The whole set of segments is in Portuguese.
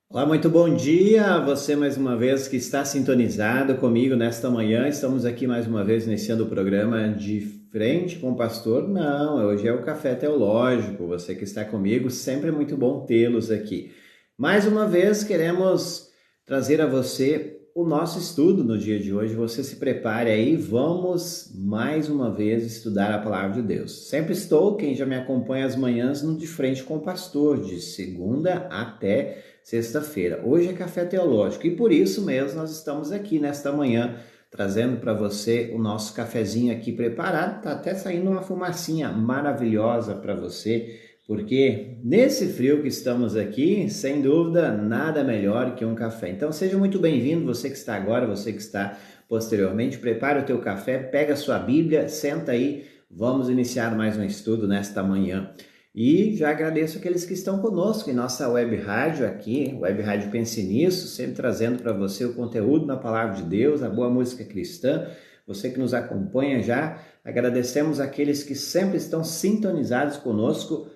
Olá, muito bom dia a você mais uma vez que está sintonizado comigo nesta manhã. Estamos aqui mais uma vez iniciando o programa de Frente com o Pastor. Não, hoje é o Café Teológico. Você que está comigo, sempre é muito bom tê-los aqui. Mais uma vez queremos trazer a você o nosso estudo no dia de hoje. Você se prepare aí, vamos mais uma vez estudar a palavra de Deus. Sempre estou, quem já me acompanha às manhãs, no De Frente com o Pastor, de segunda até sexta-feira. Hoje é Café Teológico e por isso mesmo nós estamos aqui nesta manhã trazendo para você o nosso cafezinho aqui preparado. Tá até saindo uma fumacinha maravilhosa para você, porque nesse frio que estamos aqui, sem dúvida, nada melhor que um café. Então seja muito bem-vindo, você que está agora, você que está posteriormente, prepare o teu café, pega a sua Bíblia, senta aí, vamos iniciar mais um estudo nesta manhã. E já agradeço aqueles que estão conosco em nossa web rádio aqui, Web Rádio Pense Nisso, sempre trazendo para você o conteúdo na Palavra de Deus, a boa música cristã. Você que nos acompanha já, agradecemos aqueles que sempre estão sintonizados conosco.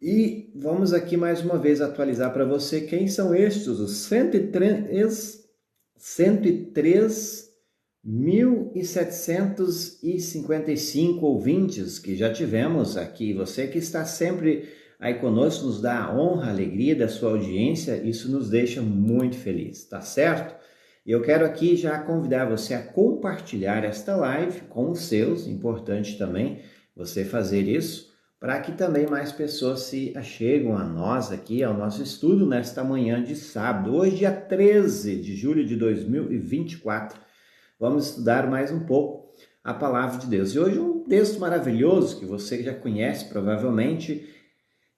E vamos aqui mais uma vez atualizar para você quem são estes, os 103.755 ouvintes que já tivemos aqui. Você que está sempre aí conosco, nos dá a honra, a alegria da sua audiência, isso nos deixa muito felizes, tá certo? E eu quero aqui já convidar você a compartilhar esta live com os seus, importante também você fazer isso, para que também mais pessoas se achegam a nós aqui, ao nosso estudo nesta manhã de sábado. Hoje, dia 13 de julho de 2024, vamos estudar mais um pouco a Palavra de Deus. E hoje um texto maravilhoso que você já conhece provavelmente.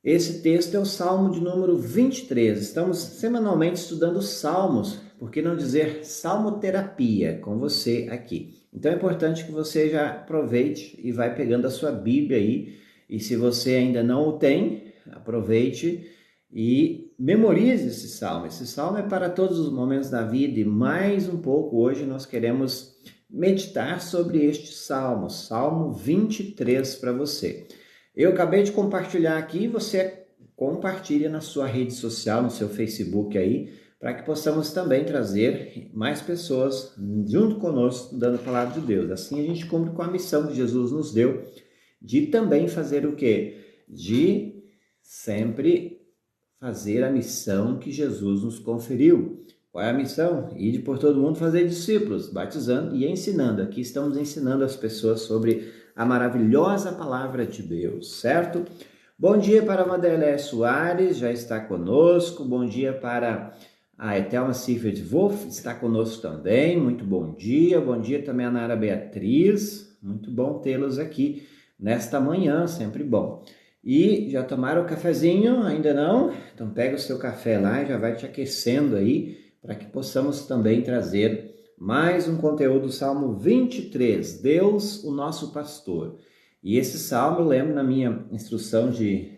Esse texto é o Salmo de número 23. Estamos semanalmente estudando salmos, por que não dizer salmoterapia com você aqui. Então é importante que você já aproveite e vai pegando a sua Bíblia aí. E se você ainda não o tem, aproveite e memorize esse salmo. Esse salmo é para todos os momentos da vida e mais um pouco hoje nós queremos meditar sobre este salmo, Salmo 23 para você. Eu acabei de compartilhar aqui, você compartilha na sua rede social, no seu Facebook aí, para que possamos também trazer mais pessoas junto conosco dando a palavra de Deus. Assim a gente cumpre com a missão que Jesus nos deu de também fazer o quê? De sempre fazer a missão que Jesus nos conferiu. Qual é a missão? Ir por todo mundo fazer discípulos, batizando e ensinando. Aqui estamos ensinando as pessoas sobre a maravilhosa palavra de Deus, certo? Bom dia para a Wanderlé Soares, já está conosco. Bom dia para a Etelma Siefert Wolf, está conosco também. Muito bom dia. Bom dia também a Nara Beatriz. Muito bom tê-los aqui nesta manhã, sempre bom. E já tomaram o cafezinho? Ainda não? Então pega o seu café lá e já vai te aquecendo aí, para que possamos também trazer mais um conteúdo do Salmo 23, Deus, o nosso pastor. E esse salmo eu lembro na minha instrução de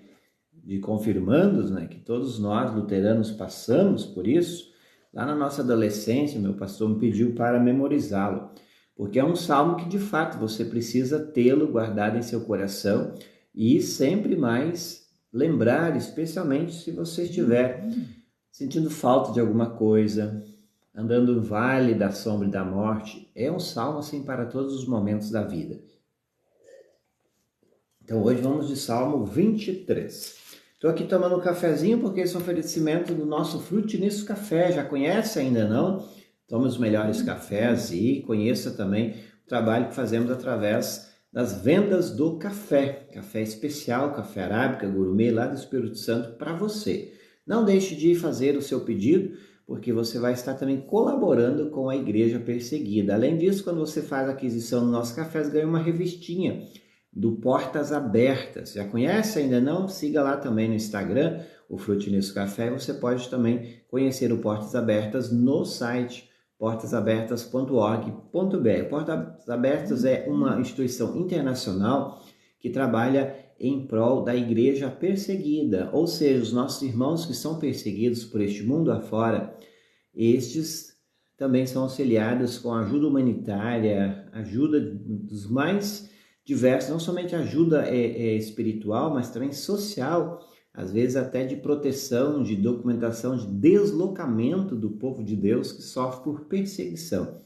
confirmandos, né, que todos nós luteranos passamos por isso. Lá na nossa adolescência, meu pastor me pediu para memorizá-lo, porque é um salmo que de fato você precisa tê-lo guardado em seu coração e sempre mais lembrar, especialmente se você estiver sentindo falta de alguma coisa, andando no vale da sombra e da morte. É um salmo assim para todos os momentos da vida. Então hoje vamos de Salmo 23. Estou aqui tomando um cafezinho porque esse é um oferecimento do nosso Frutinício Café. Já conhece ainda não? Tome os melhores cafés e conheça também o trabalho que fazemos através das vendas do café. Café especial, café arábica, gourmet lá do Espírito Santo para você. Não deixe de fazer o seu pedido, porque você vai estar também colaborando com a igreja perseguida. Além disso, quando você faz a aquisição do nosso café, ganha uma revistinha do Portas Abertas. Já conhece? Ainda não? Siga lá também no Instagram, o Frutinício Café. Você pode também conhecer o Portas Abertas no site portasabertas.org.br. Portas Abertas é uma instituição internacional que trabalha em prol da igreja perseguida, ou seja, os nossos irmãos que são perseguidos por este mundo afora, estes também são auxiliados com ajuda humanitária, ajuda dos mais diversos, não somente ajuda espiritual, mas também social, às vezes até de proteção, de documentação, de deslocamento do povo de Deus que sofre por perseguição.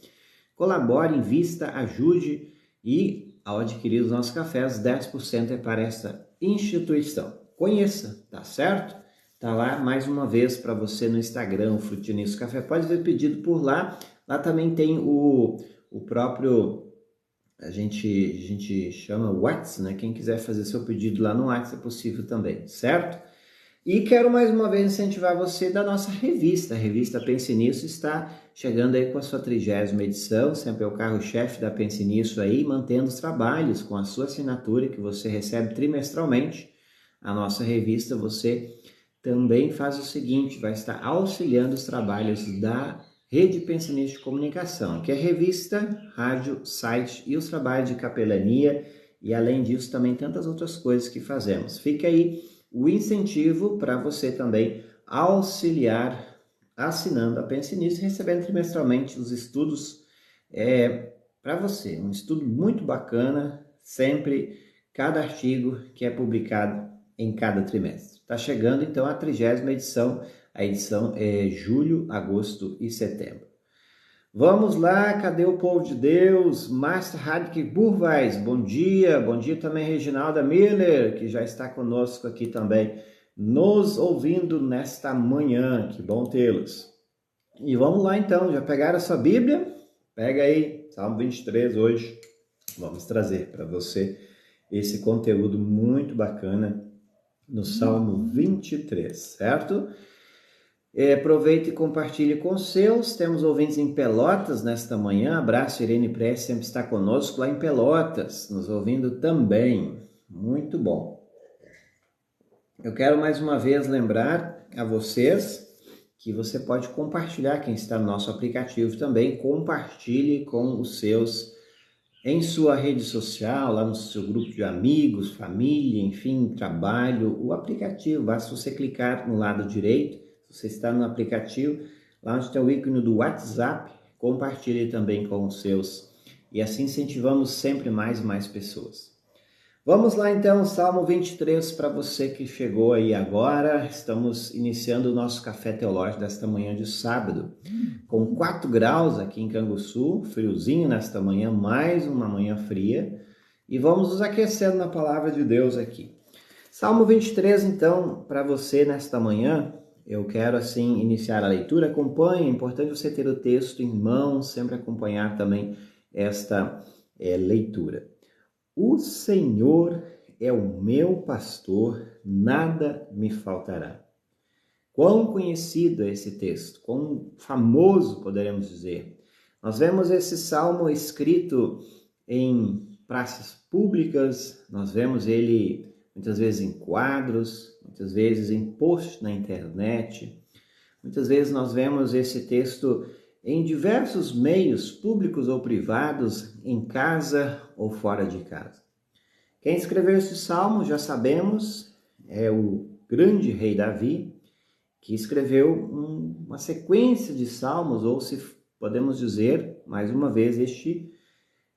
Colabore, invista, ajude e, ao adquirir os nossos cafés, 10% é para essa instituição. Conheça, tá certo? Tá lá mais uma vez para você no Instagram, o Frutinício Café. Pode ver pedido por lá. Lá também tem o próprio, a gente chama WhatsApp, né? Quem quiser fazer seu pedido lá no WhatsApp é possível também, certo? E quero mais uma vez incentivar você da nossa revista. A revista Pense Nisso está chegando aí com a sua 30ª edição, sempre é o carro-chefe da Pense Nisso aí, mantendo os trabalhos com a sua assinatura que você recebe trimestralmente. A nossa revista, você também faz o seguinte, vai estar auxiliando os trabalhos da Rede Pense Nisso de Comunicação, que é revista, rádio, site e os trabalhos de capelania e além disso também tantas outras coisas que fazemos. Fica aí o incentivo para você também auxiliar assinando a Pense Nisso e recebendo trimestralmente os estudos para você. Um estudo muito bacana, sempre cada artigo que é publicado em cada trimestre. Está chegando então a 30ª edição, a edição é julho, agosto e setembro. Vamos lá, cadê o povo de Deus? Márcia Radke Burvais, bom dia também Reginalda Miller, que já está conosco aqui também, nos ouvindo nesta manhã, que bom tê-los. E vamos lá então, já pegaram a sua Bíblia? Pega aí, Salmo 23 hoje, vamos trazer para você esse conteúdo muito bacana no Salmo 23, certo? Aproveite e compartilhe com os seus. Temos ouvintes em Pelotas nesta manhã. Abraço, Irene Prece sempre está conosco lá em Pelotas, nos ouvindo também. Muito bom. Eu quero mais uma vez lembrar a vocês que você pode compartilhar, quem está no nosso aplicativo também, compartilhe com os seus em sua rede social, lá no seu grupo de amigos, família, enfim, trabalho, o aplicativo. Basta você clicar no lado direito. Você está no aplicativo, lá onde tem o ícone do WhatsApp, compartilhe também com os seus. E assim incentivamos sempre mais e mais pessoas. Vamos lá então, Salmo 23 para você que chegou aí agora. Estamos iniciando o nosso café teológico desta manhã de sábado. Com 4 graus aqui em Canguçu, friozinho nesta manhã, mais uma manhã fria. E vamos nos aquecendo na palavra de Deus aqui. Salmo 23 então, para você nesta manhã. Eu quero, assim, iniciar a leitura. Acompanhe, é importante você ter o texto em mãos, sempre acompanhar também esta leitura. O Senhor é o meu pastor, nada me faltará. Quão conhecido é esse texto, quão famoso poderemos dizer. Nós vemos esse salmo escrito em praças públicas, nós vemos ele muitas vezes em quadros, muitas vezes em posts na internet. Muitas vezes nós vemos esse texto em diversos meios, públicos ou privados, em casa ou fora de casa. Quem escreveu esse salmo, já sabemos, é o grande rei Davi, que escreveu uma sequência de salmos, ou se podemos dizer, mais uma vez, este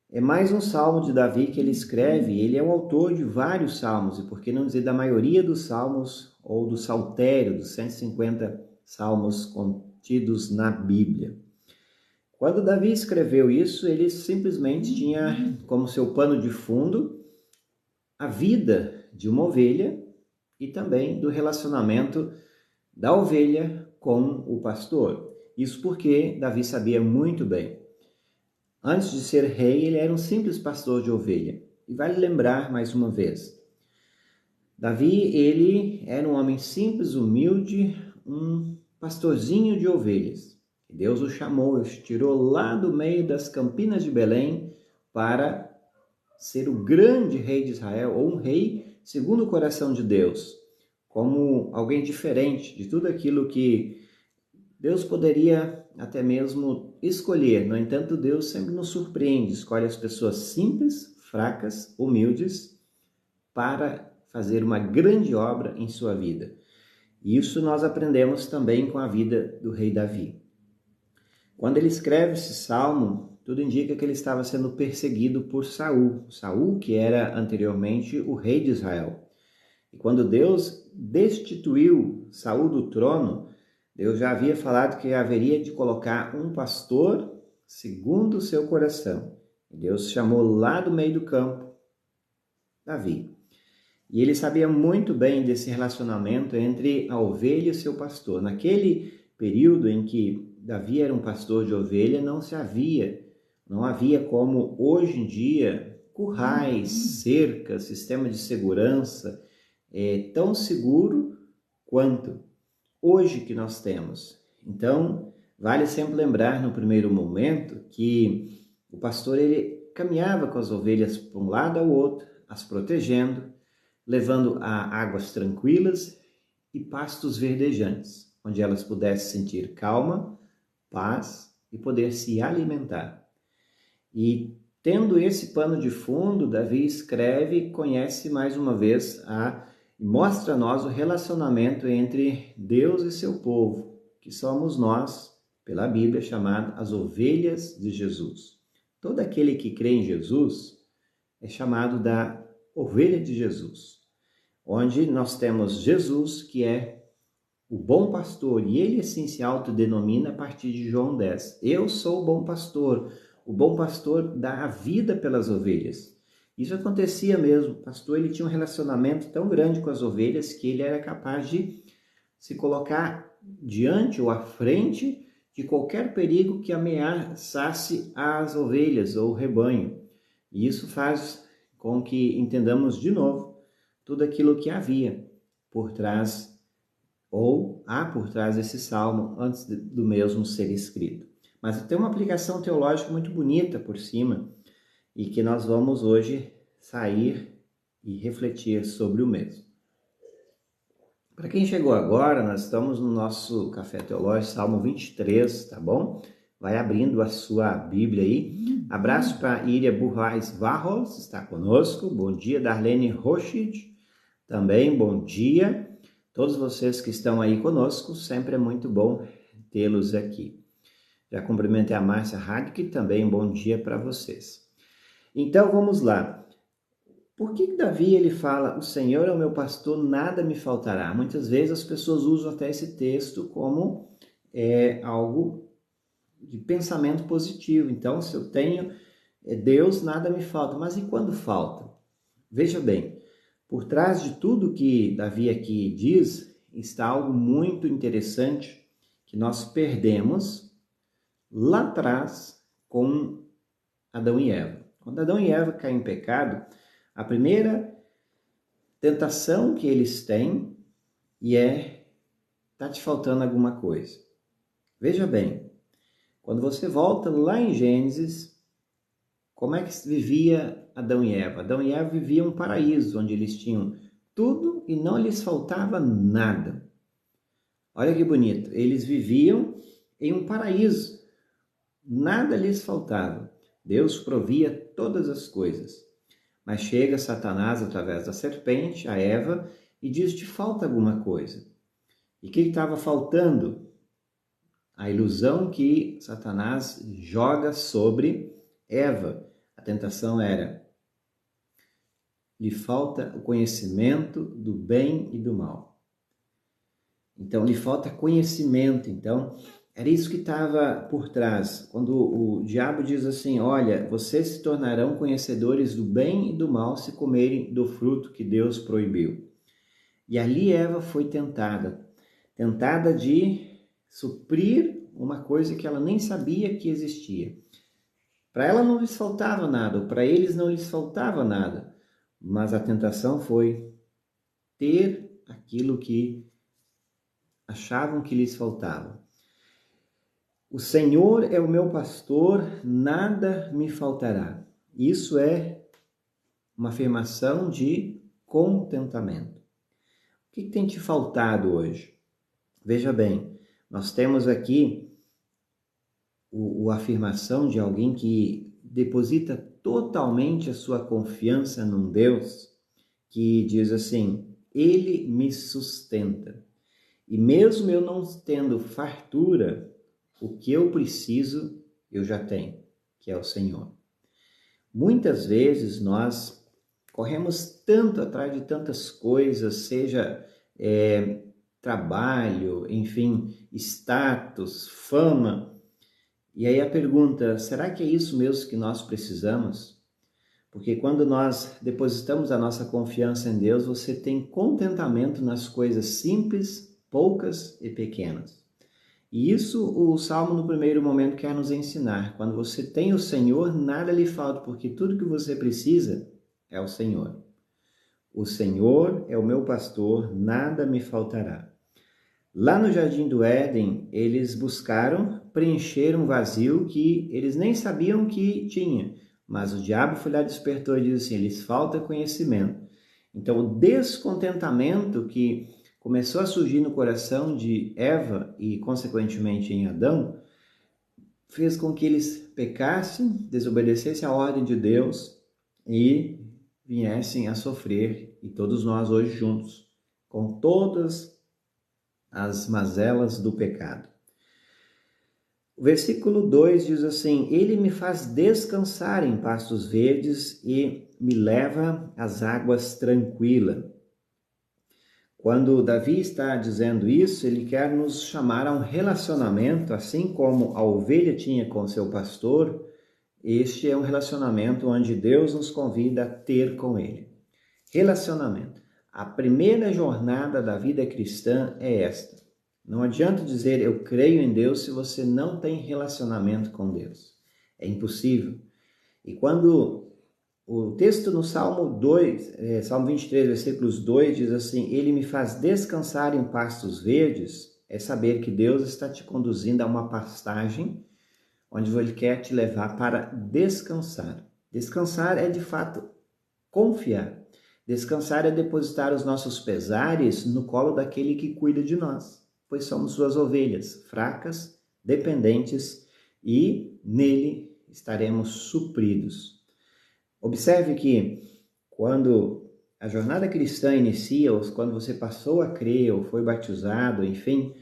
é mais um salmo de Davi que ele escreve. Ele é o autor de vários salmos, e por que não dizer da maioria dos salmos, ou do saltério, dos 150 salmos contidos na Bíblia. Quando Davi escreveu isso, ele simplesmente tinha como seu pano de fundo a vida de uma ovelha e também do relacionamento da ovelha com o pastor. Isso porque Davi sabia muito bem. Antes de ser rei, ele era um simples pastor de ovelha. E vale lembrar mais uma vez, Davi, ele era um homem simples, humilde, um pastorzinho de ovelhas. Deus o chamou, o tirou lá do meio das campinas de Belém para ser o grande rei de Israel, ou um rei segundo o coração de Deus, como alguém diferente de tudo aquilo que Deus poderia até mesmo escolher. No entanto, Deus sempre nos surpreende, escolhe as pessoas simples, fracas, humildes, para fazer uma grande obra em sua vida. Isso nós aprendemos também com a vida do rei Davi. Quando ele escreve esse salmo, tudo indica que ele estava sendo perseguido por Saul. Saul, que era anteriormente o rei de Israel. E quando Deus destituiu Saul do trono, Deus já havia falado que haveria de colocar um pastor segundo o seu coração. E Deus chamou lá do meio do campo Davi. E ele sabia muito bem desse relacionamento entre a ovelha e seu pastor. Naquele período em que Davi era um pastor de ovelha, não havia como hoje em dia currais, cercas, sistema de segurança tão seguro quanto hoje que nós temos. Então, vale sempre lembrar no primeiro momento que o pastor ele caminhava com as ovelhas para um lado ao outro, as protegendo, levando a águas tranquilas e pastos verdejantes, onde elas pudessem sentir calma, paz e poder se alimentar. E tendo esse pano de fundo, Davi escreve e conhece mais uma vez e mostra a nós o relacionamento entre Deus e seu povo, que somos nós, pela Bíblia, chamado as ovelhas de Jesus. Todo aquele que crê em Jesus é chamado da ovelha de Jesus, onde nós temos Jesus, que é o bom pastor, e ele assim se autodenomina a partir de João 10. Eu sou o bom pastor dá a vida pelas ovelhas. Isso acontecia mesmo, o pastor ele tinha um relacionamento tão grande com as ovelhas que ele era capaz de se colocar diante ou à frente de qualquer perigo que ameaçasse as ovelhas ou o rebanho. E isso faz com que entendamos de novo tudo aquilo que havia por trás, ou há por trás desse salmo, antes do mesmo ser escrito. Mas tem uma aplicação teológica muito bonita por cima, e que nós vamos hoje sair e refletir sobre o mesmo. Para quem chegou agora, nós estamos no nosso Café Teológico, Salmo 23, tá bom? Vai abrindo a sua Bíblia aí. Abraço para Iria Burrais Varros, está conosco. Bom dia, Darlene Rochid. Também bom dia. Todos vocês que estão aí conosco, sempre é muito bom tê-los aqui. Já cumprimentei a Márcia Hadk, também bom dia para vocês. Então vamos lá. Por que Davi ele fala, o Senhor é o meu pastor, nada me faltará? Muitas vezes as pessoas usam até esse texto como algo de pensamento positivo. Então, se eu tenho Deus, nada me falta. Mas e quando falta? Veja bem, por trás de tudo que Davi aqui diz, está algo muito interessante que nós perdemos lá atrás com Adão e Eva. Quando Adão e Eva caem em pecado, a primeira tentação que eles têm tá te faltando alguma coisa. Veja bem, quando você volta lá em Gênesis, como é que vivia Adão e Eva? Adão e Eva viviam um paraíso, onde eles tinham tudo e não lhes faltava nada. Olha que bonito, eles viviam em um paraíso, nada lhes faltava. Deus provia todas as coisas. Mas chega Satanás através da serpente, a Eva, e diz, te falta alguma coisa. E o que estava faltando? A ilusão que Satanás joga sobre Eva. A tentação era, lhe falta o conhecimento do bem e do mal. Então, lhe falta conhecimento. Então, era isso que estava por trás. Quando o diabo diz assim, olha, vocês se tornarão conhecedores do bem e do mal se comerem do fruto que Deus proibiu. E ali Eva foi tentada de suprir uma coisa que ela nem sabia que existia. Para ela não lhes faltava nada, ou para eles não lhes faltava nada, mas a tentação foi ter aquilo que achavam que lhes faltava. O Senhor é o meu pastor, nada me faltará. Isso é uma afirmação de contentamento. O que tem te faltado hoje? Veja bem, nós temos aqui a afirmação de alguém que deposita totalmente a sua confiança num Deus que diz assim, Ele me sustenta. E mesmo eu não tendo fartura, o que eu preciso, eu já tenho, que é o Senhor. Muitas vezes nós corremos tanto atrás de tantas coisas, seja trabalho, enfim, status, fama. E aí a pergunta, será que é isso mesmo que nós precisamos? Porque quando nós depositamos a nossa confiança em Deus, você tem contentamento nas coisas simples, poucas e pequenas. E isso o Salmo no primeiro momento quer nos ensinar. Quando você tem o Senhor, nada lhe falta, porque tudo que você precisa é o Senhor. O Senhor é o meu pastor, nada me faltará. Lá no Jardim do Éden, eles buscaram preencher um vazio que eles nem sabiam que tinha. Mas o diabo foi lá, despertou e disse assim, lhes falta conhecimento. Então o descontentamento que começou a surgir no coração de Eva e consequentemente em Adão, fez com que eles pecassem, desobedecessem a ordem de Deus e viessem a sofrer, e todos nós hoje juntos, com todas as mazelas do pecado. O versículo 2 diz assim, ele me faz descansar em pastos verdes e me leva às águas tranquilas. Quando Davi está dizendo isso, ele quer nos chamar a um relacionamento, assim como a ovelha tinha com seu pastor, este é um relacionamento onde Deus nos convida a ter com ele. Relacionamento. A primeira jornada da vida cristã é esta. Não adianta dizer eu creio em Deus se você não tem relacionamento com Deus. É impossível. E quando o texto no Salmo 2, Salmo 23, versículos 2, diz assim, ele me faz descansar em pastos verdes, é saber que Deus está te conduzindo a uma pastagem onde ele quer te levar para descansar. Descansar é de fato confiar. Descansar é depositar os nossos pesares no colo daquele que cuida de nós, pois somos suas ovelhas, fracas, dependentes, e nele estaremos supridos. Observe que quando a jornada cristã inicia, ou quando você passou a crer, ou foi batizado, enfim,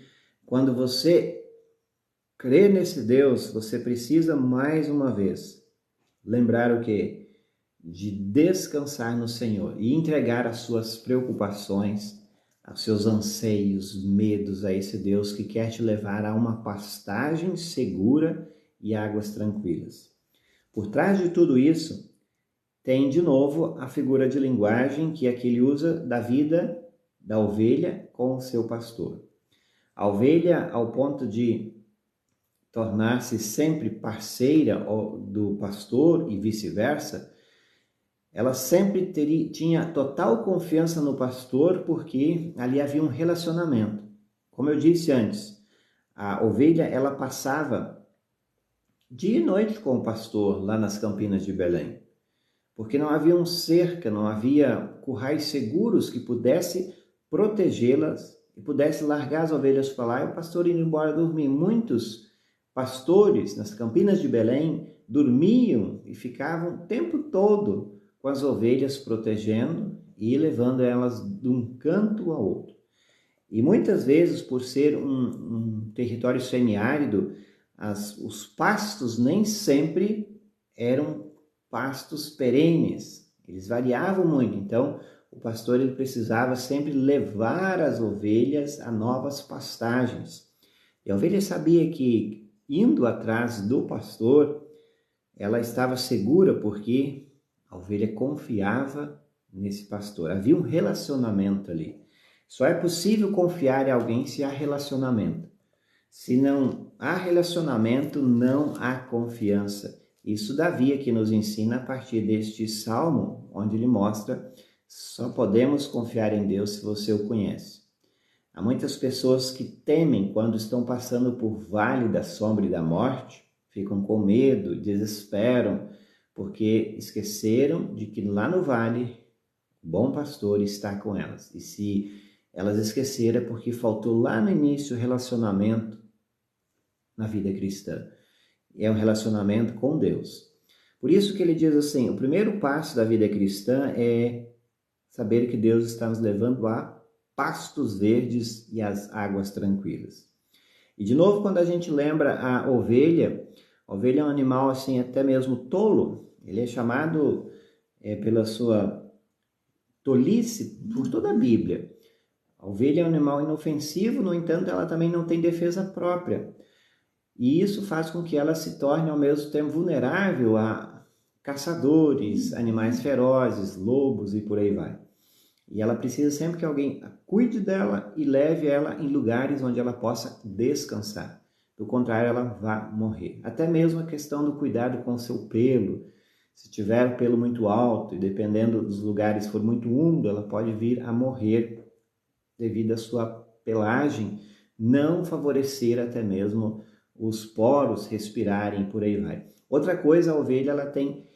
quando você crê nesse Deus, você precisa mais uma vez lembrar o quê? De descansar no Senhor e entregar as suas preocupações, os seus anseios, medos a esse Deus que quer te levar a uma pastagem segura e águas tranquilas. Por trás de tudo isso, tem de novo a figura de linguagem que aqui ele usa da vida da ovelha com o seu pastor. A ovelha, ao ponto de tornar-se sempre parceira do pastor e vice-versa, ela sempre tinha total confiança no pastor porque ali havia um relacionamento. Como eu disse antes, a ovelha ela passava dia e noite com o pastor lá nas campinas de Belém, porque não havia um cerca, não havia currais seguros que pudesse protegê-las e pudesse largar as ovelhas para lá e o pastor ir embora dormir. Muitos pastores nas campinas de Belém dormiam e ficavam o tempo todo com as ovelhas protegendo e levando elas de um canto ao outro. E muitas vezes, por ser um território semiárido, os pastos nem sempre eram pastos perenes, eles variavam muito. Então, o pastor ele precisava sempre levar as ovelhas a novas pastagens. E a ovelha sabia que, indo atrás do pastor, ela estava segura porque a ovelha confiava nesse pastor. Havia um relacionamento ali. Só é possível confiar em alguém se há relacionamento. Se não há relacionamento, não há confiança. Isso Davi aqui nos ensina a partir deste salmo, onde ele mostra só podemos confiar em Deus se você o conhece. Há muitas pessoas que temem quando estão passando por vale da sombra e da morte, ficam com medo, desesperam, porque esqueceram de que lá no vale o bom pastor está com elas. E se elas esqueceram é porque faltou lá no início o relacionamento na vida cristã. É um relacionamento com Deus. Por isso que ele diz assim, o primeiro passo da vida cristã é saber que Deus está nos levando a pastos verdes e as águas tranquilas. E de novo, quando a gente lembra a ovelha é um animal assim até mesmo tolo. Ele é chamado pela sua tolice por toda a Bíblia. A ovelha é um animal inofensivo, no entanto, ela também não tem defesa própria. E isso faz com que ela se torne, ao mesmo tempo, vulnerável a caçadores, animais ferozes, lobos e por aí vai. E ela precisa sempre que alguém cuide dela e leve ela em lugares onde ela possa descansar. Do contrário, ela vai morrer. Até mesmo a questão do cuidado com o seu pelo. Se tiver o pelo muito alto e dependendo dos lugares for muito úmido, ela pode vir a morrer devido à sua pelagem não favorecer até mesmo os poros respirarem, por aí vai. Outra coisa, a ovelha ela tem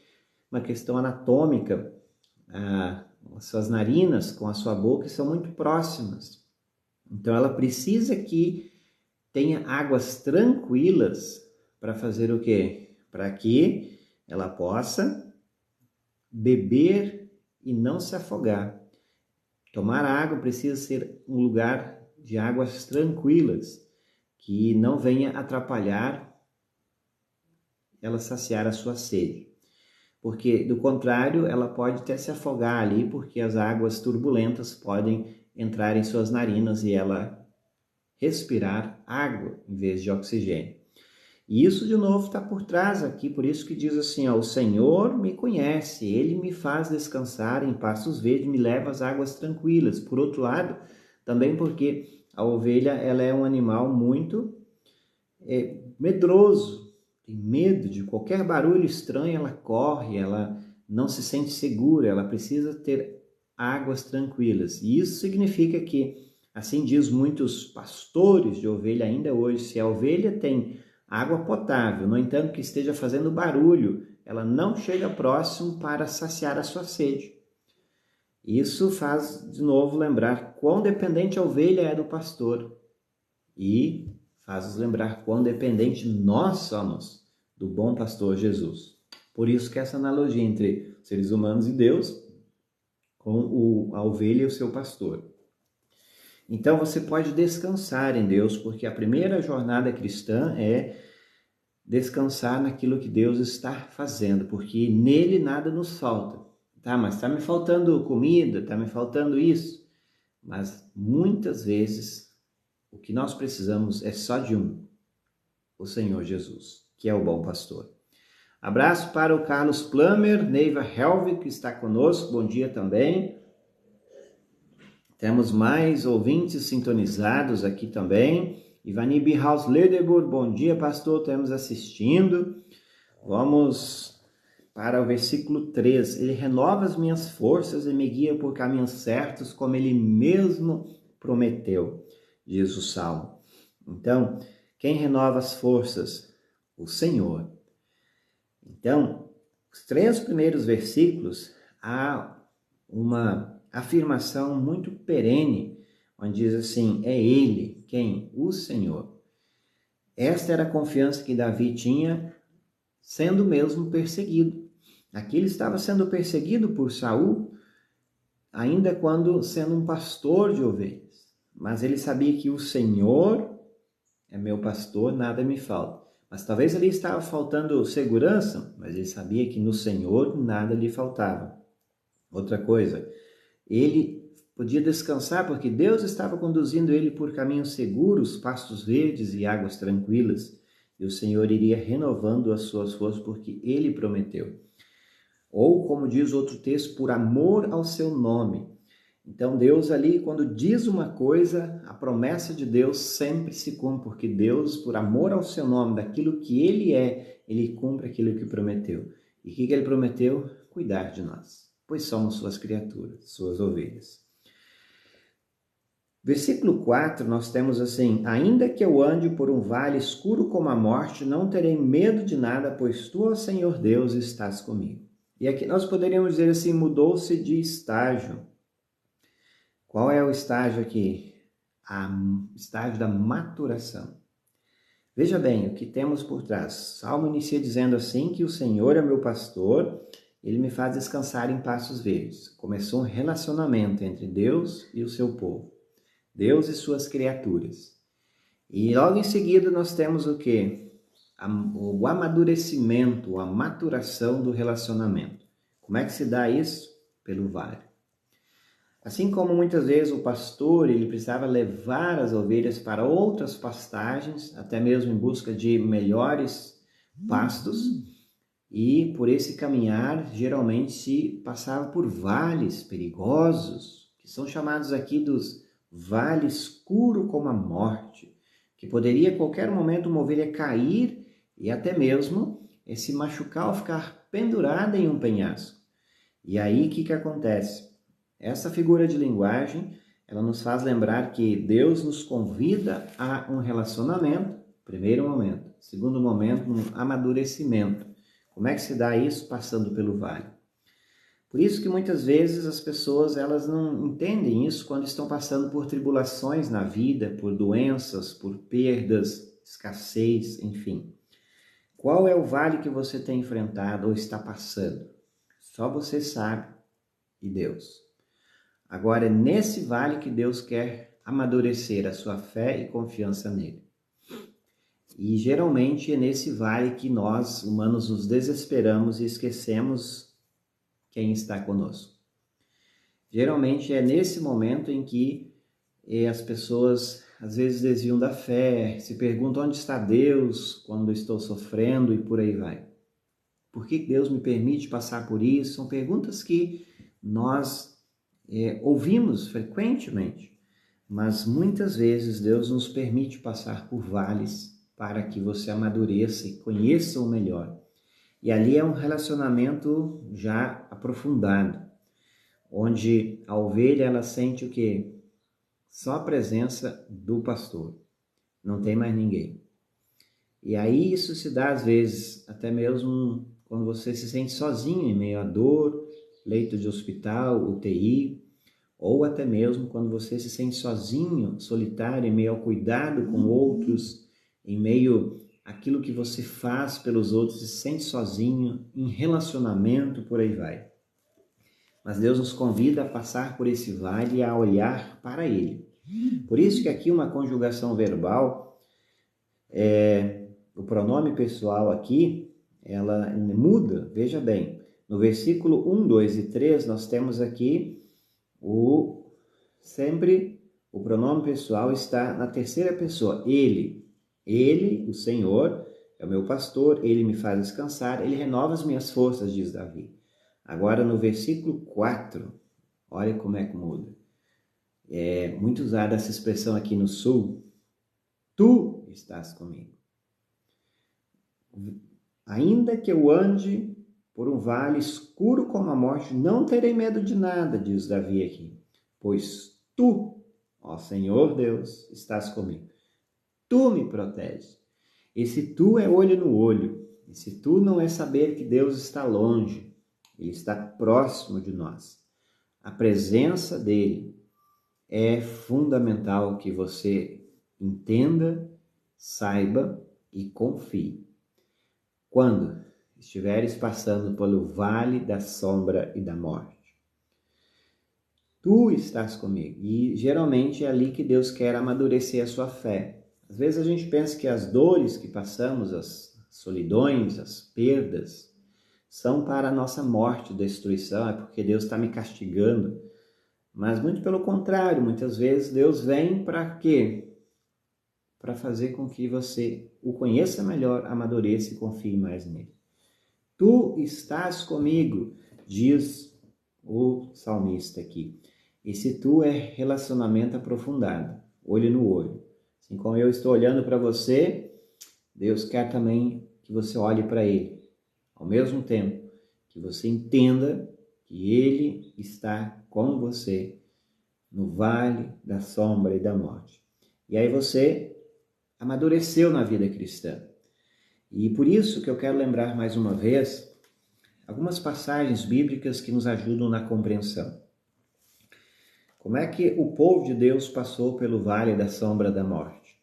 uma questão anatômica, as suas narinas com a sua boca são muito próximas. Então ela precisa que tenha águas tranquilas para fazer o quê? Para que ela possa beber e não se afogar. Tomar água precisa ser um lugar de águas tranquilas, que não venha atrapalhar ela saciar a sua sede. Porque, do contrário, ela pode até se afogar ali, porque as águas turbulentas podem entrar em suas narinas e ela respirar água em vez de oxigênio. E isso, de novo, está por trás aqui, por isso que diz assim, ó, o Senhor me conhece, Ele me faz descansar em pastos verdes, me leva às águas tranquilas. Por outro lado, também porque a ovelha ela é um animal muito medroso, tem medo de qualquer barulho estranho, ela corre, ela não se sente segura, ela precisa ter águas tranquilas. E isso significa que, assim diz muitos pastores de ovelha ainda hoje, se a ovelha tem água potável, no entanto que esteja fazendo barulho, ela não chega próximo para saciar a sua sede. Isso faz de novo lembrar quão dependente a ovelha é do pastor e faz-nos lembrar quão dependente nós somos do bom pastor Jesus. Por isso que essa analogia entre seres humanos e Deus com a ovelha e o seu pastor. Então você pode descansar em Deus, porque a primeira jornada cristã é descansar naquilo que Deus está fazendo, porque nele nada nos falta. Tá, mas está me faltando comida, está me faltando isso. Mas muitas vezes o que nós precisamos é só de o Senhor Jesus, que é o bom pastor. Abraço para o Carlos Plummer, Neiva Helvig, que está conosco, bom dia também. Temos mais ouvintes sintonizados aqui também. Ivani Bihaus Lederburg, bom dia, pastor, estamos assistindo. Vamos para o versículo 3. Ele renova as minhas forças e me guia por caminhos certos, como ele mesmo prometeu, diz o Salmo. Então, quem renova as forças? O Senhor. Então, os 3 primeiros versículos, há uma afirmação muito perene, onde diz assim, é Ele, quem? O Senhor. Esta era a confiança que Davi tinha, sendo mesmo perseguido. Aqui ele estava sendo perseguido por Saul, ainda quando sendo um pastor de ovelhas. Mas ele sabia que o Senhor é meu pastor, nada me falta. Mas talvez ali estava faltando segurança, mas ele sabia que no Senhor nada lhe faltava. Outra coisa, ele podia descansar porque Deus estava conduzindo ele por caminhos seguros, pastos verdes e águas tranquilas. E o Senhor iria renovando as suas forças porque ele prometeu. Ou, como diz outro texto, por amor ao seu nome. Então Deus ali, quando diz uma coisa, a promessa de Deus sempre se cumpre, porque Deus, por amor ao seu nome, daquilo que Ele é, Ele cumpre aquilo que prometeu. E o que Ele prometeu? Cuidar de nós, pois somos suas criaturas, suas ovelhas. Versículo 4, nós temos assim, ainda que eu ande por um vale escuro como a morte, não terei medo de nada, pois tu, ó Senhor Deus, estás comigo. E aqui nós poderíamos dizer assim, mudou-se de estágio. Qual é o estágio aqui? O estágio da maturação. Veja bem o que temos por trás. Salmo inicia dizendo assim que o Senhor é meu pastor, ele me faz descansar em pastos verdes. Começou um relacionamento entre Deus e o seu povo. Deus e suas criaturas. E logo em seguida nós temos o quê? O amadurecimento, a maturação do relacionamento. Como é que se dá isso? Pelo vale. Assim como muitas vezes o pastor ele precisava levar as ovelhas para outras pastagens, até mesmo em busca de melhores pastos, e por esse caminhar geralmente se passava por vales perigosos, que são chamados aqui dos vales escuro como a morte, que poderia a qualquer momento uma ovelha cair e até mesmo se machucar ou ficar pendurada em um penhasco. E aí o que acontece? Essa figura de linguagem, ela nos faz lembrar que Deus nos convida a um relacionamento, primeiro momento. Segundo momento, um amadurecimento. Como é que se dá isso? Passando pelo vale. Por isso que muitas vezes as pessoas elas não entendem isso quando estão passando por tribulações na vida, por doenças, por perdas, escassez, enfim. Qual é o vale que você tem enfrentado ou está passando? Só você sabe e Deus. Agora é nesse vale que Deus quer amadurecer a sua fé e confiança nele. E geralmente é nesse vale que nós, humanos, nos desesperamos e esquecemos quem está conosco. Geralmente é nesse momento em que as pessoas às vezes desviam da fé, se perguntam onde está Deus quando estou sofrendo e por aí vai. Por que Deus me permite passar por isso? São perguntas que nós ouvimos frequentemente, mas muitas vezes Deus nos permite passar por vales para que você amadureça e conheça o melhor. E ali é um relacionamento já aprofundado, onde a ovelha ela sente o quê? Só a presença do pastor, não tem mais ninguém. E aí isso se dá às vezes até mesmo quando você se sente sozinho em meio à dor, leito de hospital, UTI, ou até mesmo quando você se sente sozinho, solitário, em meio ao cuidado com outros, em meio àquilo que você faz pelos outros, se sente sozinho, em relacionamento, por aí vai. Mas Deus nos convida a passar por esse vale e a olhar para Ele. Por isso que aqui uma conjugação verbal, o pronome pessoal aqui, ela muda, veja bem. No versículo 1, 2 e 3, nós temos aqui sempre o pronome pessoal está na terceira pessoa. Ele, o Senhor, é o meu pastor, ele me faz descansar, ele renova as minhas forças, diz Davi. Agora no versículo 4, olha como é que muda. É muito usada essa expressão aqui no sul. Tu estás comigo. Ainda que eu ande por um vale escuro como a morte, não terei medo de nada, diz Davi aqui. Pois tu, ó Senhor Deus, estás comigo. Tu me proteges. Esse tu é olho no olho. Esse tu não é saber que Deus está longe. Ele está próximo de nós. A presença dele é fundamental que você entenda, saiba e confie. Quando estiveres passando pelo vale da sombra e da morte, tu estás comigo. E geralmente é ali que Deus quer amadurecer a sua fé. Às vezes a gente pensa que as dores que passamos, as solidões, as perdas, são para a nossa morte, destruição, é porque Deus está me castigando. Mas muito pelo contrário, muitas vezes Deus vem para quê? Para fazer com que você o conheça melhor, amadureça e confie mais nele. Tu estás comigo, diz o salmista aqui. Esse tu é relacionamento aprofundado, olho no olho. Assim como eu estou olhando para você, Deus quer também que você olhe para ele. Ao mesmo tempo que você entenda que ele está com você no vale da sombra e da morte. E aí você amadureceu na vida cristã. E por isso que eu quero lembrar mais uma vez algumas passagens bíblicas que nos ajudam na compreensão. Como é que o povo de Deus passou pelo vale da sombra da morte?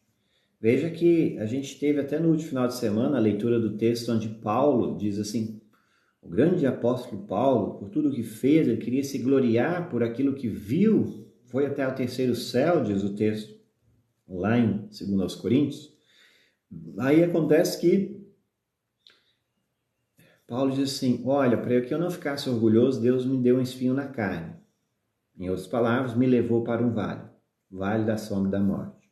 Veja que a gente teve até no último final de semana a leitura do texto onde Paulo diz assim, o grande apóstolo Paulo, por tudo que fez, ele queria se gloriar por aquilo que viu, foi até o terceiro céu, diz o texto, lá em 2 Coríntios. Aí acontece que Paulo diz assim, olha, para que eu não ficasse orgulhoso, Deus me deu um espinho na carne. Em outras palavras, me levou para um vale, vale da sombra da morte.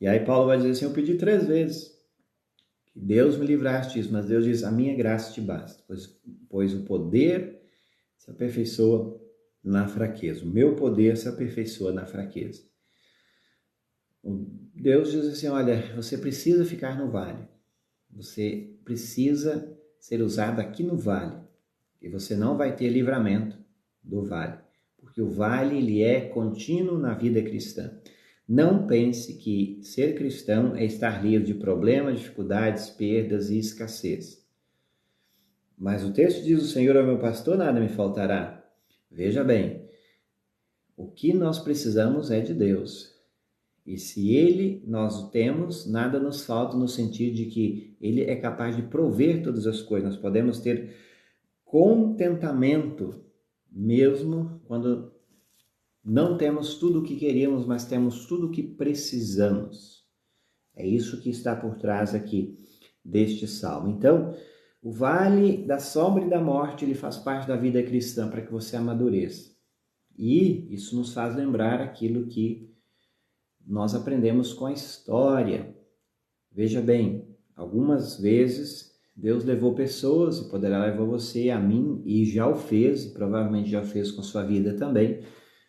E aí Paulo vai dizer assim, eu pedi 3 vezes que Deus me livrasse disso, mas Deus diz, a minha graça te basta, pois o poder se aperfeiçoa na fraqueza. O meu poder se aperfeiçoa na fraqueza. Deus diz assim, olha, você precisa ficar no vale. Você precisa ser usado aqui no vale. E você não vai ter livramento do vale. Porque o vale, ele é contínuo na vida cristã. Não pense que ser cristão é estar livre de problemas, dificuldades, perdas e escassez. Mas o texto diz, o Senhor é o meu pastor, nada me faltará. Veja bem, o que nós precisamos é de Deus. E se nós o temos, nada nos falta no sentido de que Ele é capaz de prover todas as coisas. Nós podemos ter contentamento, mesmo quando não temos tudo o que queríamos, mas temos tudo o que precisamos. É isso que está por trás aqui deste salmo. Então, o vale da sombra e da morte, ele faz parte da vida cristã para que você amadureça. E isso nos faz lembrar aquilo que nós aprendemos com a história. Veja bem, algumas vezes Deus levou pessoas, e poderá levar você, a mim, e já o fez, e provavelmente já fez com sua vida também.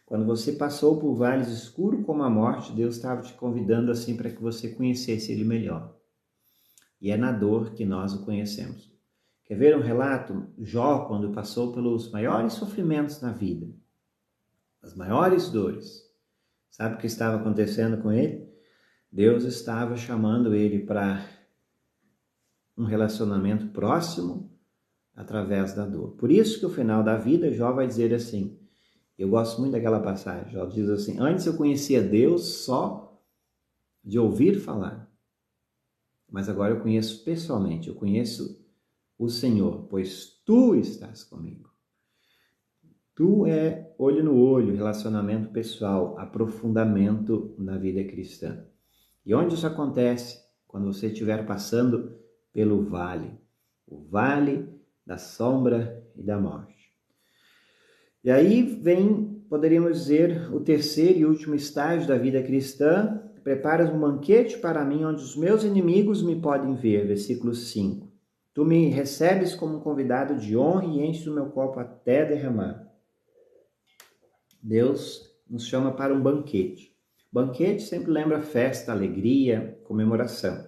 Quando você passou por vales escuros como a morte, Deus estava te convidando assim para que você conhecesse Ele melhor. E é na dor que nós o conhecemos. Quer ver um relato? Jó, quando passou pelos maiores sofrimentos na vida, as maiores dores, sabe o que estava acontecendo com ele? Deus estava chamando ele para um relacionamento próximo através da dor. Por isso que o final da vida, Jó vai dizer assim, eu gosto muito daquela passagem, Jó diz assim, antes eu conhecia Deus só de ouvir falar, mas agora eu conheço pessoalmente, eu conheço o Senhor, pois Tu estás comigo. Tu é olho no olho, relacionamento pessoal, aprofundamento na vida cristã. E onde isso acontece? Quando você estiver passando pelo vale, o vale da sombra e da morte. E aí vem, poderíamos dizer, o terceiro e último estágio da vida cristã. Preparas um banquete para mim, onde os meus inimigos me podem ver. Versículo 5. Tu me recebes como um convidado de honra e enches o meu copo até derramar. Deus nos chama para um banquete. Banquete sempre lembra festa, alegria, comemoração.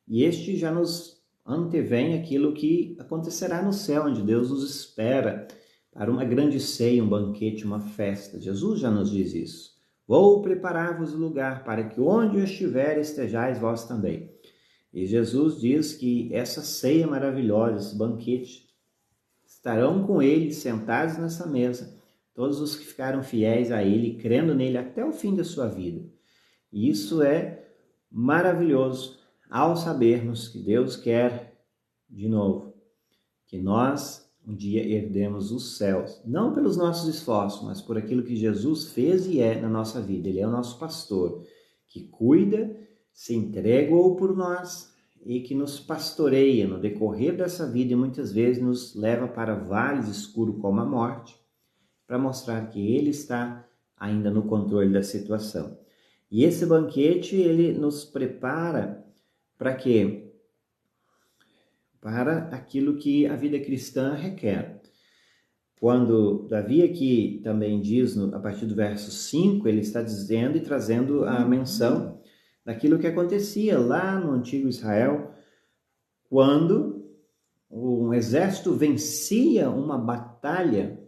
E este já nos antevém aquilo que acontecerá no céu, onde Deus nos espera para uma grande ceia, um banquete, uma festa. Jesus já nos diz isso. Vou preparar-vos o lugar para que onde eu estiver estejais vós também. E Jesus diz que essa ceia maravilhosa, esse banquete, estarão com ele sentados nessa mesa, todos os que ficaram fiéis a Ele, crendo nele até o fim da sua vida. E isso é maravilhoso ao sabermos que Deus quer, de novo, que nós um dia herdemos os céus, não pelos nossos esforços, mas por aquilo que Jesus fez e é na nossa vida. Ele é o nosso pastor, que cuida, se entregou por nós e que nos pastoreia no decorrer dessa vida e muitas vezes nos leva para vales escuros como a morte, para mostrar que Ele está ainda no controle da situação. E esse banquete, ele nos prepara para quê? Para aquilo que a vida cristã requer. Quando Davi aqui também diz, a partir do verso 5, ele está dizendo e trazendo a menção daquilo que acontecia lá no antigo Israel, quando um exército vencia uma batalha,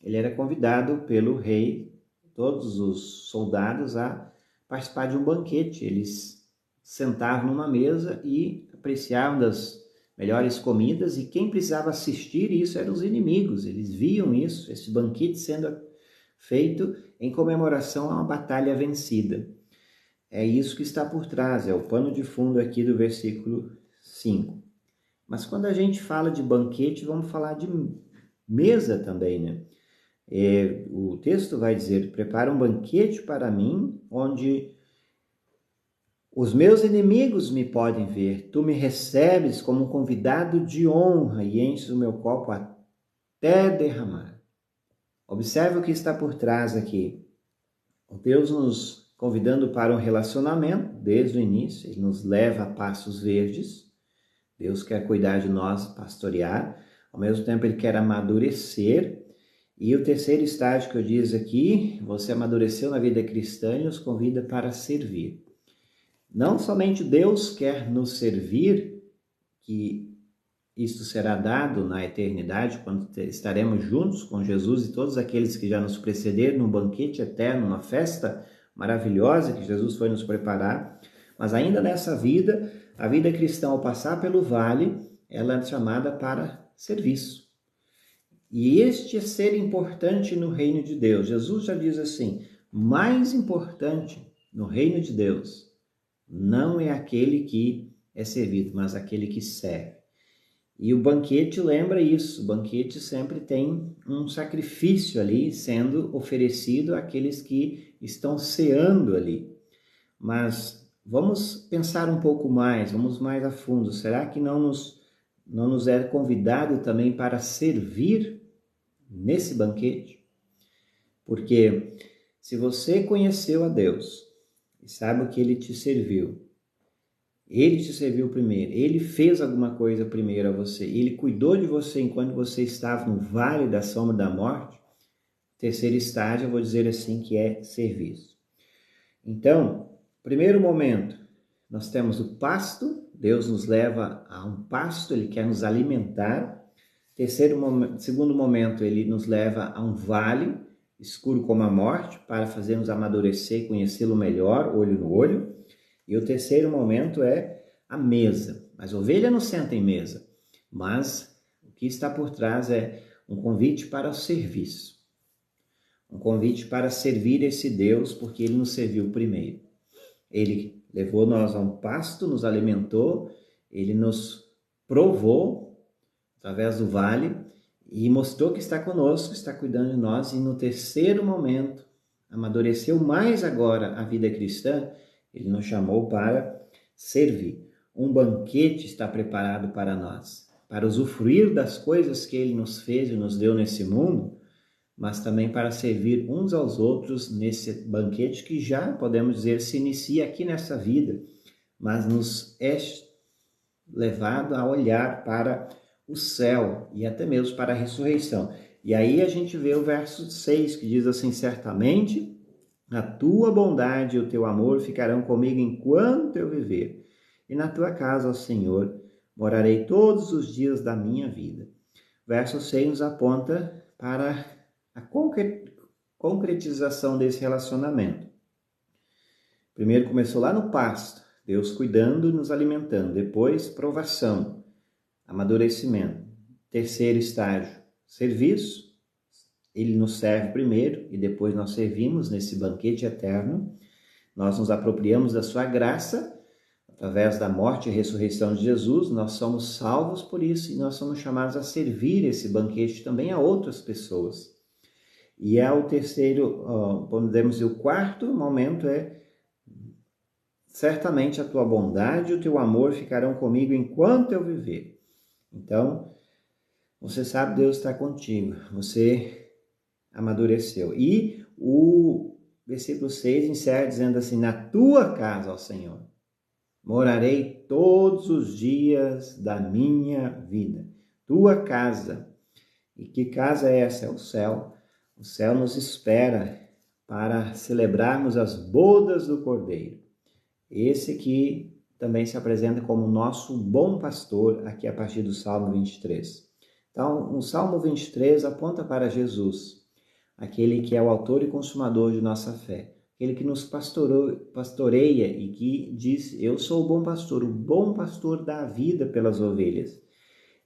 ele era convidado pelo rei, todos os soldados, a participar de um banquete. Eles sentavam numa mesa e apreciavam das melhores comidas, e quem precisava assistir isso eram os inimigos. Eles viam isso, esse banquete sendo feito em comemoração a uma batalha vencida. É isso que está por trás, é o pano de fundo aqui do versículo 5. Mas quando a gente fala de banquete, vamos falar de mesa também, né? O texto vai dizer, prepara um banquete para mim, onde os meus inimigos me podem ver. Tu me recebes como um convidado de honra e enches o meu copo até derramar. Observe o que está por trás aqui. Deus nos convidando para um relacionamento desde o início, Ele nos leva a passos verdes. Deus quer cuidar de nós, pastorear. Ao mesmo tempo, Ele quer amadurecer. E o terceiro estágio que eu disse aqui, você amadureceu na vida cristã e nos convida para servir. Não somente Deus quer nos servir, que isto será dado na eternidade, quando estaremos juntos com Jesus e todos aqueles que já nos precederam num banquete eterno, uma festa maravilhosa que Jesus foi nos preparar. Mas ainda nessa vida, a vida cristã, ao passar pelo vale, ela é chamada para serviço. E este é ser importante no reino de Deus. Jesus já diz assim, mais importante no reino de Deus não é aquele que é servido, mas aquele que serve. E o banquete lembra isso, o banquete sempre tem um sacrifício ali sendo oferecido àqueles que estão ceando ali. Mas vamos pensar um pouco mais, vamos mais a fundo. Será que não nos é convidado também para servir nesse banquete? Porque se você conheceu a Deus e sabe o que Ele te serviu primeiro, Ele fez alguma coisa primeiro a você, Ele cuidou de você enquanto você estava no vale da sombra da morte, terceiro estágio, eu vou dizer assim, que é serviço. Então, primeiro momento, nós temos o pasto, Deus nos leva a um pasto, Ele quer nos alimentar. Segundo momento, Ele nos leva a um vale, escuro como a morte, para fazermos amadurecer e conhecê-lo melhor, olho no olho. E o terceiro momento é a mesa. Mas a ovelha não senta em mesa, mas o que está por trás é um convite para o serviço. Um convite para servir esse Deus, porque Ele nos serviu primeiro. Ele levou nós a um pasto, nos alimentou, Ele nos provou através do vale e mostrou que está conosco, está cuidando de nós. E no terceiro momento, amadureceu mais agora a vida cristã, Ele nos chamou para servir. Um banquete está preparado para nós, para usufruir das coisas que Ele nos fez e nos deu nesse mundo, mas também para servir uns aos outros nesse banquete que já, podemos dizer, se inicia aqui nessa vida, mas nos é levado a olhar para o céu e até mesmo para a ressurreição. E aí a gente vê o verso 6 que diz assim, certamente a tua bondade e o teu amor ficarão comigo enquanto eu viver, e na tua casa, ó Senhor, morarei todos os dias da minha vida. Verso 6 nos aponta para a concretização desse relacionamento. Primeiro começou lá no pasto, Deus cuidando e nos alimentando. Depois, provação, amadurecimento. Terceiro estágio, serviço. Ele nos serve primeiro e depois nós servimos nesse banquete eterno. Nós nos apropriamos da sua graça, através da morte e ressurreição de Jesus. Nós somos salvos por isso e nós somos chamados a servir esse banquete também a outras pessoas. E o terceiro, podemos dizer, o quarto momento é: certamente a tua bondade e o teu amor ficarão comigo enquanto eu viver. Então, você sabe, Deus está contigo, você amadureceu. E o versículo 6 encerra dizendo assim: na tua casa, ó Senhor, morarei todos os dias da minha vida. Tua casa. E que casa é essa? É o céu. O céu nos espera para celebrarmos as bodas do Cordeiro. Esse que também se apresenta como nosso bom pastor, aqui a partir do Salmo 23. Então, o Salmo 23 aponta para Jesus, aquele que é o autor e consumador de nossa fé, aquele que nos pastoreia e que diz: eu sou o bom pastor dá a vida pelas ovelhas.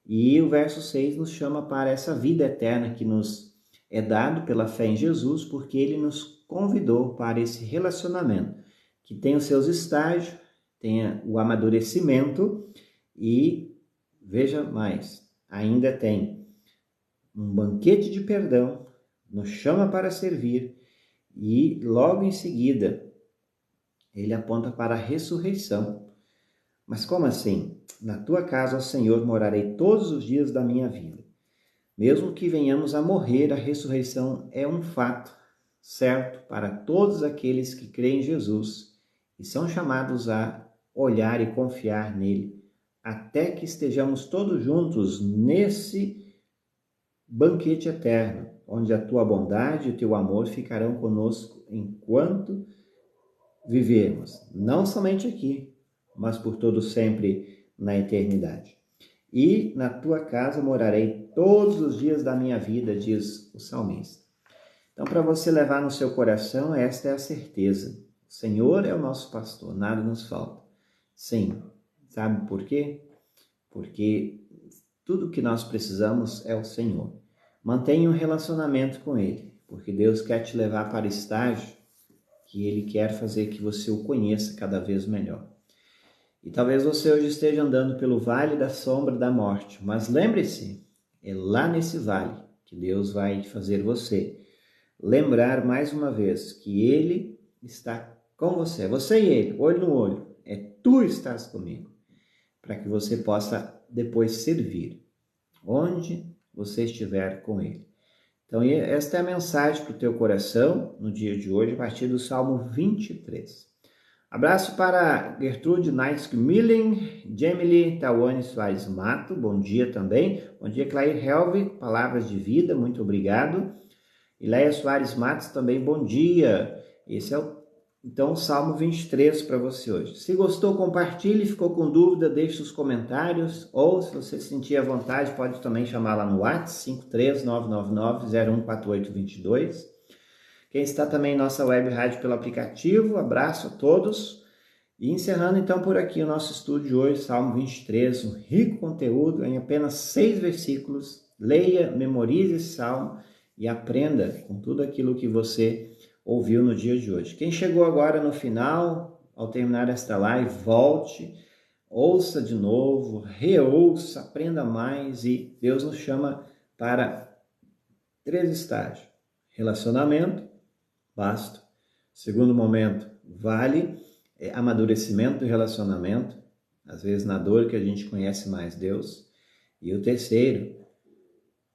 E o verso 6 nos chama para essa vida eterna que nos é dado pela fé em Jesus, porque Ele nos convidou para esse relacionamento, que tem os seus estágios, tem o amadurecimento e, veja mais, ainda tem um banquete de perdão, nos chama para servir e logo em seguida Ele aponta para a ressurreição. Mas como assim? Na tua casa, ó Senhor, morarei todos os dias da minha vida. Mesmo que venhamos a morrer, a ressurreição é um fato certo para todos aqueles que creem em Jesus e são chamados a olhar e confiar nele, até que estejamos todos juntos nesse banquete eterno, onde a tua bondade e o teu amor ficarão conosco enquanto vivermos, não somente aqui, mas por todo sempre na eternidade. E na tua casa morarei todos os dias da minha vida, diz o salmista. Então, para você levar no seu coração, esta é a certeza. O Senhor é o nosso pastor, nada nos falta. Sim, sabe por quê? Porque tudo que nós precisamos é o Senhor. Mantenha um relacionamento com Ele, porque Deus quer te levar para o estágio que Ele quer fazer que você o conheça cada vez melhor. E talvez você hoje esteja andando pelo vale da sombra da morte, mas lembre-se, é lá nesse vale que Deus vai fazer você lembrar mais uma vez que Ele está com você, você e Ele, olho no olho, tu estás comigo, para que você possa depois servir, onde você estiver com Ele. Então, esta é a mensagem para o teu coração no dia de hoje, a partir do Salmo 23. Abraço para Gertrude Naitsky Milling, Jamily Tawane Soares Mato, bom dia também. Bom dia, Clair Helvig, palavras de vida, muito obrigado. Ileia Soares Matos também, bom dia. Esse é o Salmo 23 para você hoje. Se gostou, compartilhe. Ficou com dúvida, deixe os comentários. Ou, se você sentir à vontade, pode também chamar lá no WhatsApp, 53999-014822. Quem está também em nossa web rádio pelo aplicativo, abraço a todos. E encerrando então por aqui o nosso estudo de hoje, Salmo 23, um rico conteúdo em apenas 6 versículos. Leia, memorize esse salmo e aprenda com tudo aquilo que você ouviu no dia de hoje. Quem chegou agora no final, ao terminar esta live, volte, ouça de novo, reouça, aprenda mais e Deus nos chama para 3 estágios. Relacionamento, basto. Segundo momento, vale, amadurecimento do relacionamento, às vezes na dor que a gente conhece mais Deus. E o terceiro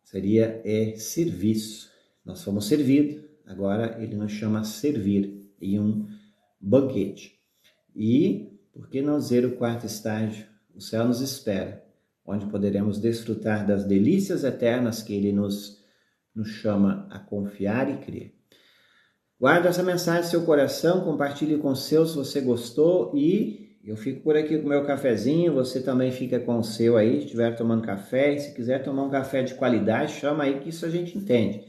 seria serviço. Nós fomos servidos, agora ele nos chama a servir em um banquete. E, por que não dizer o 4º estágio? O céu nos espera, onde poderemos desfrutar das delícias eternas que ele nos chama a confiar e crer. Guarde essa mensagem no seu coração, compartilhe com o seu se você gostou e eu fico por aqui com o meu cafezinho, você também fica com o seu aí, se estiver tomando café, e se quiser tomar um café de qualidade, chama aí que isso a gente entende.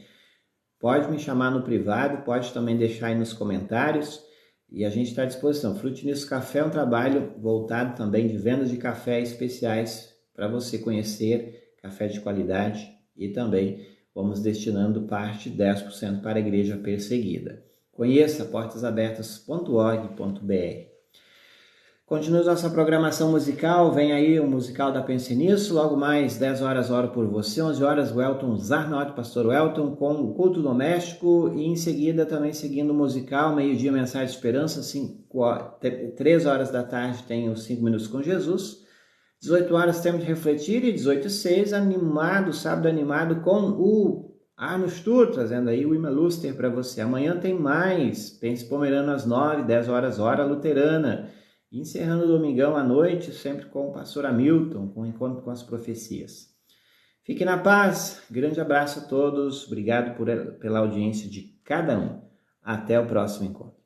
Pode me chamar no privado, pode também deixar aí nos comentários e a gente está à disposição. Frute Nisso Café é um trabalho voltado também de vendas de café especiais para você conhecer café de qualidade e também vamos destinando parte, 10% para a Igreja Perseguida. Conheça portasabertas.org.br. Continue nossa programação musical, vem aí o musical da Pense Nisso, logo mais 10 horas oro por você, 11 horas o Elton Zarnot, pastor Elton, com o culto doméstico e em seguida também seguindo o musical, meio-dia mensagem de esperança, 3 horas da tarde tem os 5 minutos com Jesus, 18 horas tempo de refletir e 18h06, animado, sábado animado com o Arno Stur, trazendo aí o Ima Luster para você. Amanhã tem mais, Pense Pomerano às 9, 10 horas hora luterana. E encerrando o domingão à noite, sempre com o pastor Hamilton, com o encontro com as profecias. Fique na paz, grande abraço a todos, obrigado pela audiência de cada um. Até o próximo encontro.